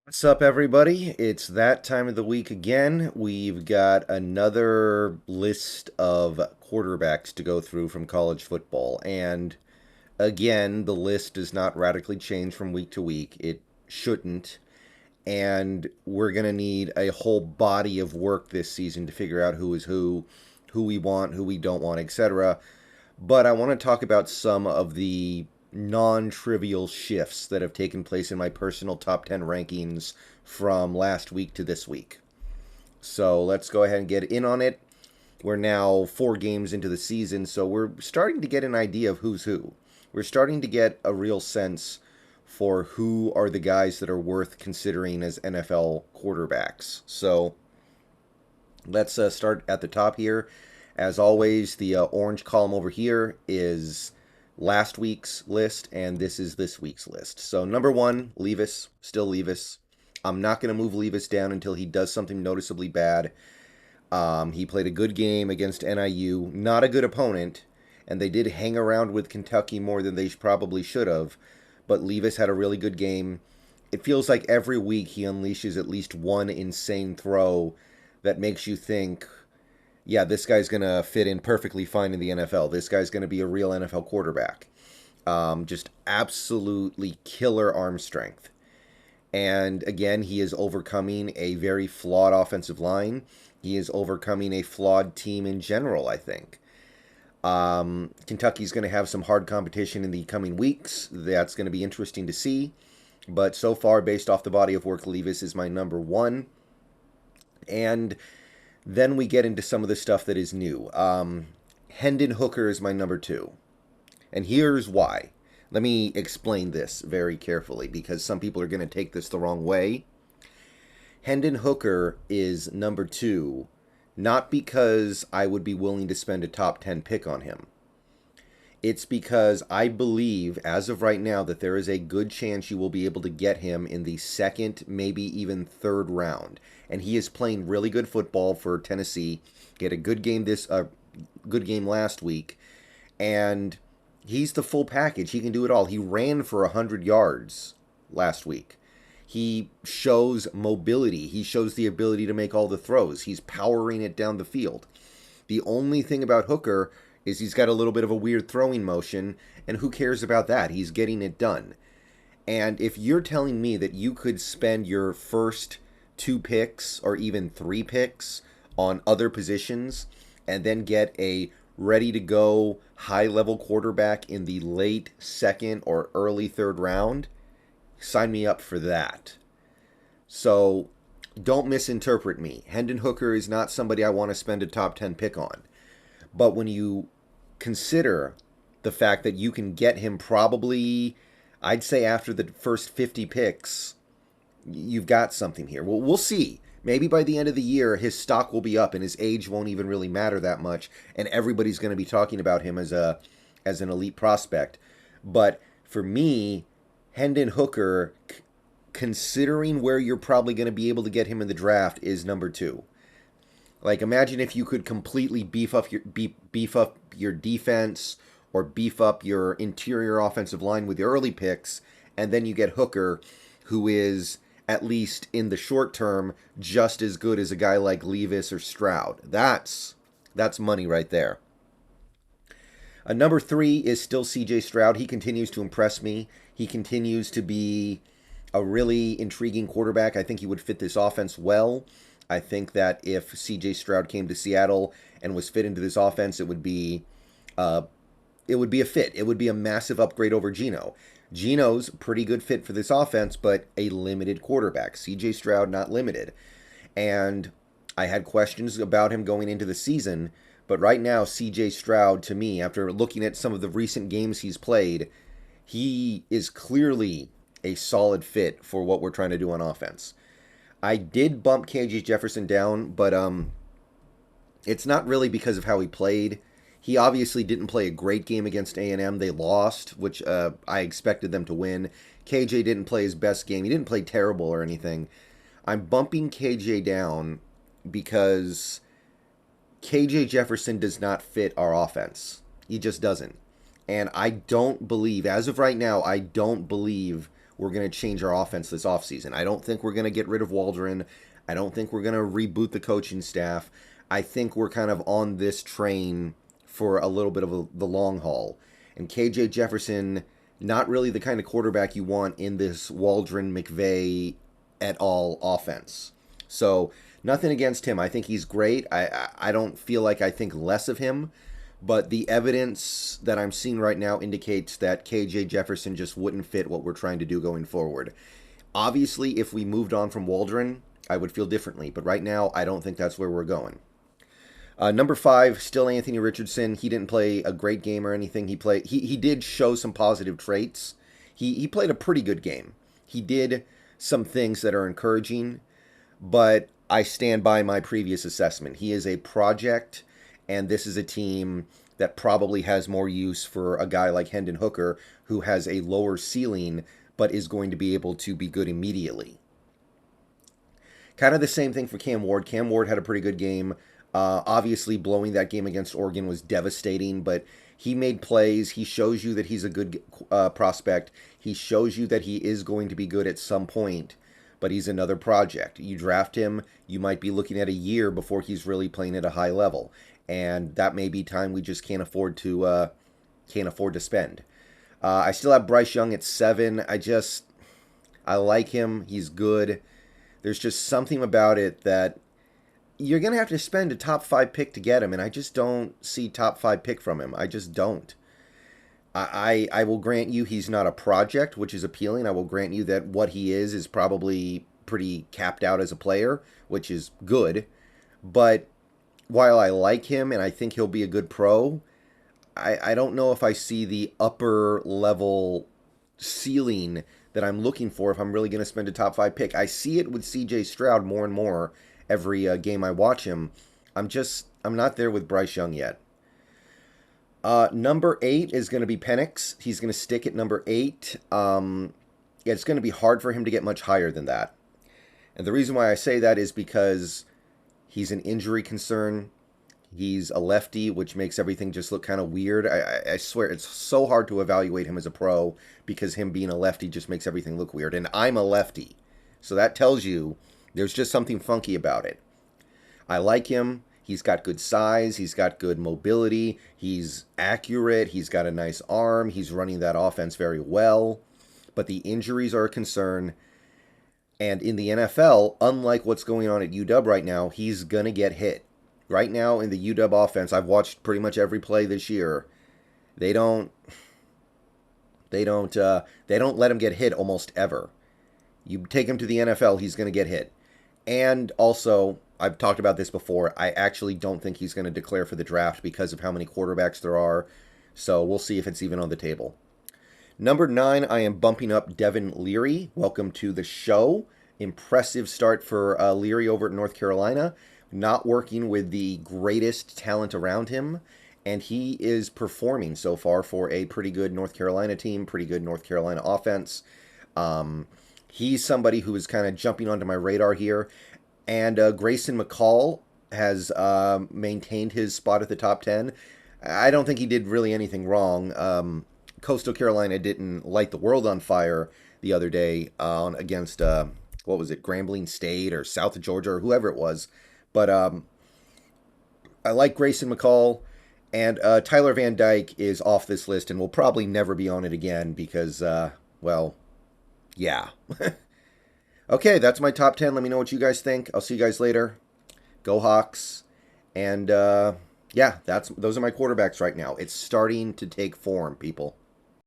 What's up, everybody? It's that time of the week again. We've got another list of quarterbacks to go through from college football. And again, the list does not radically change from week to week. It shouldn't. And we're going to need a whole body of work this season to figure out who is who we want, who we don't want, etc. But I want to talk about some of the non trivial shifts that have taken place in my personal top 10 rankings from last week to this week. So let's go ahead and get in on it. We're now 4 games into the season, so we're starting to get an idea of who's who. We're starting to get a real sense for who are the guys that are worth considering as NFL quarterbacks. So let's start at the top here. As always, the orange column over here is last week's list, and this is this week's list. So number one, Levis, still Levis. I'm not going to move Levis down until he does something noticeably bad. He played a good game against NIU, not a good opponent, and they did hang around with Kentucky more than they probably should have. But Levis had a really good game. It feels like every week he unleashes at least one insane throw that makes you think, yeah, this guy's going to fit in perfectly fine in the NFL. This guy's going to be a real NFL quarterback. Just absolutely killer arm strength. And again, he is overcoming a very flawed offensive line. He is overcoming a flawed team in general, I think. Kentucky's going to have some hard competition in the coming weeks. That's going to be interesting to see. But so far, based off the body of work, Levis is my number one. And then we get into some of the stuff that is new. Hendon Hooker is my number two. And here's why. Let me explain this very carefully because some people are going to take this the wrong way. Hendon Hooker is number two, not because I would be willing to spend a top 10 pick on him. It's because I believe, as of right now, that there is a good chance you will be able to get him in the second, maybe even third round. And he is playing really good football for Tennessee. He had a good game last week, and he's the full package. He can do it all. He ran for 100 yards last week. He shows mobility. He shows the ability to make all the throws. He's powering it down the field. The only thing about Hooker is he's got a little bit of a weird throwing motion, and who cares about that? He's getting it done. And if you're telling me that you could spend your first 2 picks or even 3 picks on other positions and then get a ready to go high level quarterback in the late second or early third round, sign me up for that. So don't misinterpret me. Hendon Hooker is not somebody I want to spend a top 10 pick on. But when you consider the fact that you can get him probably, I'd say after the first 50 picks, you've got something here. Well, we'll see. Maybe by the end of the year, his stock will be up and his age won't even really matter that much, and everybody's going to be talking about him as an elite prospect. But for me, Hendon Hooker, considering where you're probably going to be able to get him in the draft, is number two. Like, imagine if you could completely beef up your defense or beef up your interior offensive line with the early picks, and then you get Hooker, who is, at least in the short term, just as good as a guy like Levis or Stroud. That's money right there. Number three is still C.J. Stroud. He continues to impress me. He continues to be a really intriguing quarterback. I think he would fit this offense well. I think that if C.J. Stroud came to Seattle and was fit into this offense, uh, it would be a fit. It would be a massive upgrade over Geno. Geno's a pretty good fit for this offense, but a limited quarterback. C.J. Stroud not limited. And I had questions about him going into the season, but right now, C.J. Stroud, to me, after looking at some of the recent games he's played, he is clearly a solid fit for what we're trying to do on offense. I did bump KJ Jefferson down, but it's not really because of how he played. He obviously didn't play a great game against A&M. They lost, which I expected them to win. KJ didn't play his best game. He didn't play terrible or anything. I'm bumping KJ down because KJ Jefferson does not fit our offense. He just doesn't. And I don't believe, as of right now, I don't believe we're going to change our offense this offseason. I don't think we're going to get rid of Waldron. I don't think we're going to reboot the coaching staff. I think we're kind of on this train for a little bit of the long haul. And KJ Jefferson, not really the kind of quarterback you want in this Waldron McVay et al. Offense. So nothing against him. I think he's great. I don't feel like I think less of him. But the evidence that I'm seeing right now indicates that KJ Jefferson just wouldn't fit what we're trying to do going forward. Obviously, if we moved on from Waldron, I would feel differently. But right now, I don't think that's where we're going. Number 5, still Anthony Richardson. He didn't play a great game or anything. He did show some positive traits. He played a pretty good game. He did some things that are encouraging, but I stand by my previous assessment. He is a project, and this is a team that probably has more use for a guy like Hendon Hooker, who has a lower ceiling, but is going to be able to be good immediately. Kind of the same thing for Cam Ward. Cam Ward had a pretty good game. Obviously, blowing that game against Oregon was devastating, but he made plays. He shows you that he's a good prospect. He shows you that he is going to be good at some point, but he's another project. You draft him, you might be looking at a year before he's really playing at a high level, and that may be time we just can't afford to spend. I still have Bryce Young at 7. I like him. He's good. There's just something about it that you're going to have to spend a top 5 pick to get him, and I just don't see top 5 pick from him. I just don't. I will grant you he's not a project, which is appealing. I will grant you that what he is probably pretty capped out as a player, which is good. But while I like him and I think he'll be a good pro, I don't know if I see the upper level ceiling that I'm looking for if I'm really going to spend a top 5 pick. I see it with CJ Stroud more and more every game I watch him. I'm not there with Bryce Young yet. Number 8 is going to be Penix. He's going to stick at number 8. It's going to be hard for him to get much higher than that. And the reason why I say that is because he's an injury concern. He's a lefty, which makes everything just look kind of weird. I swear, it's so hard to evaluate him as a pro because him being a lefty just makes everything look weird. And I'm a lefty. So that tells you there's just something funky about it. I like him. He's got good size. He's got good mobility. He's accurate. He's got a nice arm. He's running that offense very well. But the injuries are a concern. And in the NFL, unlike what's going on at UW right now, he's going to get hit. Right now in the UW offense, I've watched pretty much every play this year. They don't let him get hit almost ever. You take him to the NFL, he's going to get hit. And also, I've talked about this before, I actually don't think he's going to declare for the draft because of how many quarterbacks there are. So we'll see if it's even on the table. Number 9, I am bumping up Devin Leary. Welcome to the show. Impressive start for Leary over at North Carolina. Not working with the greatest talent around him. And he is performing so far for a pretty good North Carolina team, pretty good North Carolina offense. He's somebody who is kind of jumping onto my radar here. And Grayson McCall has maintained his spot at the top 10. I don't think he did really anything wrong. Coastal Carolina didn't light the world on fire the other day against, what was it, Grambling State or South Georgia or whoever it was. But I like Grayson McCall. And Tyler Van Dyke is off this list and will probably never be on it again because, well, yeah. Okay, that's my top 10. Let me know what you guys think. I'll see you guys later. Go Hawks. And yeah, those are my quarterbacks right now. It's starting to take form, people.